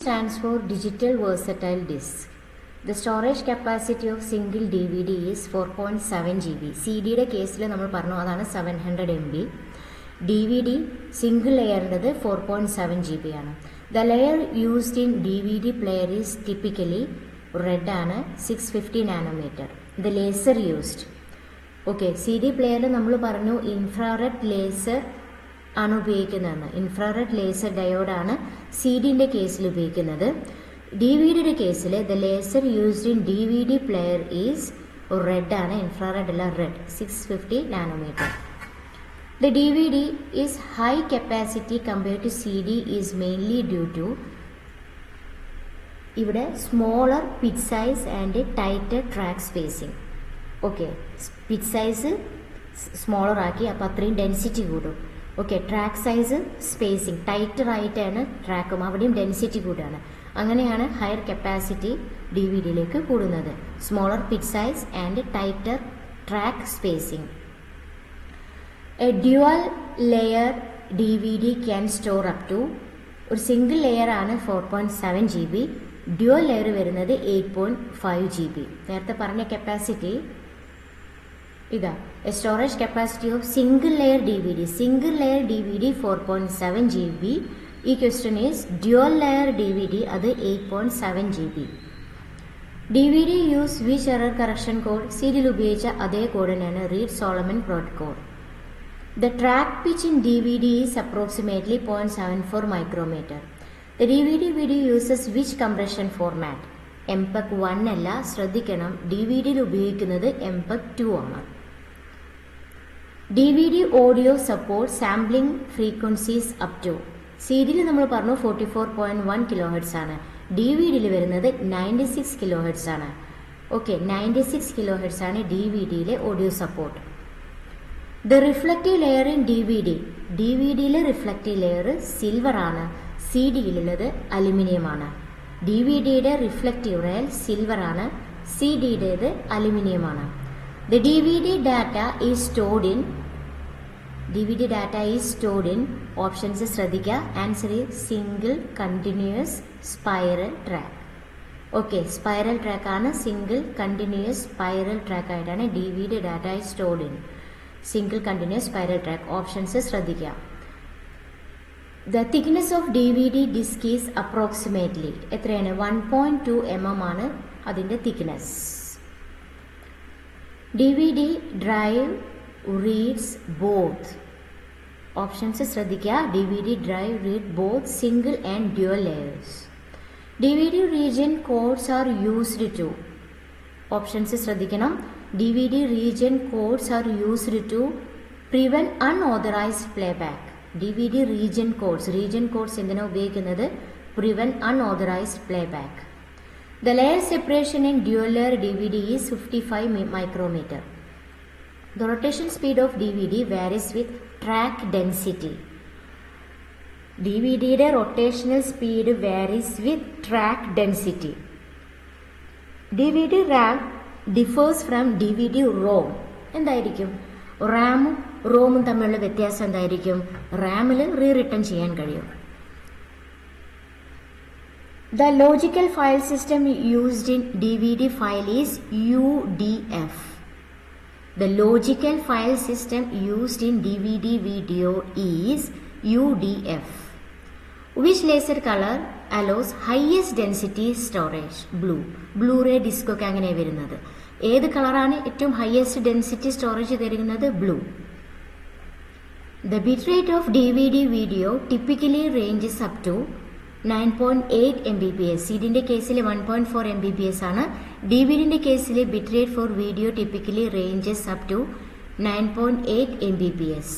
Stands for Digital Versatile Disc. The storage capacity of single DVD is 4.7 GB. CD-യുടെ കേസിൽ നമ്മൾ പറഞ്ഞു അതാണ് 700 MB. DVD single layer ഉള്ളത് 4.7 GB ആണ്. The layer used in DVD player is typically red ആണ് 650 nanometer. The laser used. Okay, CD player നമ്മൾ പറഞ്ഞു infrared laser ആണ് ഉപയോഗിക്കുന്നതെന്ന്. ഇൻഫ്രാറെഡ് ലേസർ ഡയോഡാണ് സി ഡിൻ്റെ കേസിൽ ഉപയോഗിക്കുന്നത്. ഡി വി ഡിയുടെ കേസിൽ the laser used in D V D player is red ആണ്, ഇൻഫ്രാറെഡ് അല്ല, red 650 nanometre. The D V D is high capacity compared to C D is mainly due to ഇവിടെ smaller pitch size and tighter track spacing. Okay, pitch size smaller ആക്കി, അപ്പോൾ അത്രയും density കൂടും. Okay, track size spacing tighter ആയിട്ടാണ് ട്രാക്കും, അവിടെയും density കൂടുകയാണ്. അങ്ങനെയാണ് higher capacity D V ഡിയിലേക്ക് കൂടുന്നത്. Smaller pitch size and tighter track spacing. A dual layer D V D can store up to, ഒരു സിംഗിൾ ലെയർ ആണ് 4.7 GB, ഡ്യുവൽ ലെയർ വരുന്നത് 8.5 GB. നേരത്തെ പറഞ്ഞ കപ്പാസിറ്റി ഇതാ. A storage capacity of single layer D V D, single layer D V D 4.7 GB. ഈ question is dual layer D V D, അത് 8.7 GB. D V D use which error correction code, serial ഉപയോഗിച്ച അതേ code തന്നെയാണ്, Reed Solomon protocol. The track pitch in D V D is approximately 0.74 micrometre. The D V D video uses which compression format, MPEG 1 അല്ല, ശ്രദ്ധിക്കണം, D V ഡിയിൽ ഉപയോഗിക്കുന്നത് MPEG 2 ആണ്. D V D audio support sampling frequencies up to, C ഡിയിൽ നമ്മൾ പറഞ്ഞു 44.1 kHz ആണ്, D V ഡിയിൽ വരുന്നത് 96 kHz ആണ്. ഓക്കെ, 96 kHz ആണ് ഡി വി ഡിയിലെ audio support. The reflective layer in D V D, D V ഡിയിലെ റിഫ്ലക്റ്റീവ് ലെയർ സിൽവർ ആണ്, സി ഡിയിലുള്ളത് അലുമിനിയം ആണ്. ഡി വി ഡിയുടെ റിഫ്ലക്റ്റീവ് ലെയർ സിൽവർ ആണ്, സി ഡിയുടേത് അലുമിനിയം ആണ്. The D V D data is stored in, D V D data is stored in, options ശ്രദ്ധിക്കുക, answer is single continuous spiral track. Okay, spiral track ആണ്, single continuous spiral track ആയിട്ടാണ് D V D data is stored in, single continuous spiral track. Options ശ്രദ്ധിക്കുക. The thickness of D V D disc is approximately എത്രയാണ്, 1.2 mm ആണ് അതിൻ്റെ thickness. D V D drive reads both, options ശ്രദ്ധിക്കുക, D V D drive read both single and dual layers. D V D region codes are used to, options ശ്രദ്ധിക്കണം, D V D region codes are used to prevent unauthorised playback. D V D region codes എന്തിനാണ് ഉപയോഗിക്കുന്നത്, prevent unauthorised playback. The layer separation in dual layer DVD is 55 micrometer. The rotation speed of DVD varies with track density. DVDയുടെ rotational speed varies with track density. DVD RAM differs from DVD ROM. എന്തായിരിക്കും, റാമും റോമും തമ്മിലുള്ള വ്യത്യാസം എന്തായിരിക്കും, റാമിൽ return ചെയ്യാൻ കഴിയും. The logical file system used in DVD file is UDF. The logical file system used in DVD video is UDF. Which laser color allows highest density storage? Blue. Blu-ray disc ഒക്കെ അങ്ങനെ വരുന്നത്. ഏത് കളറാണ് ഏറ്റവും highest density storage തരുന്നത്, blue. The bitrate of DVD video typically ranges up to 9.8 Mbps. C ഡിൻ്റെ കേസിൽ 1.4 Mbps ആണ്. ഡി വി ഡിൻ്റെ കേസിൽ bit rate for video typically ranges up to 9.8 Mbps.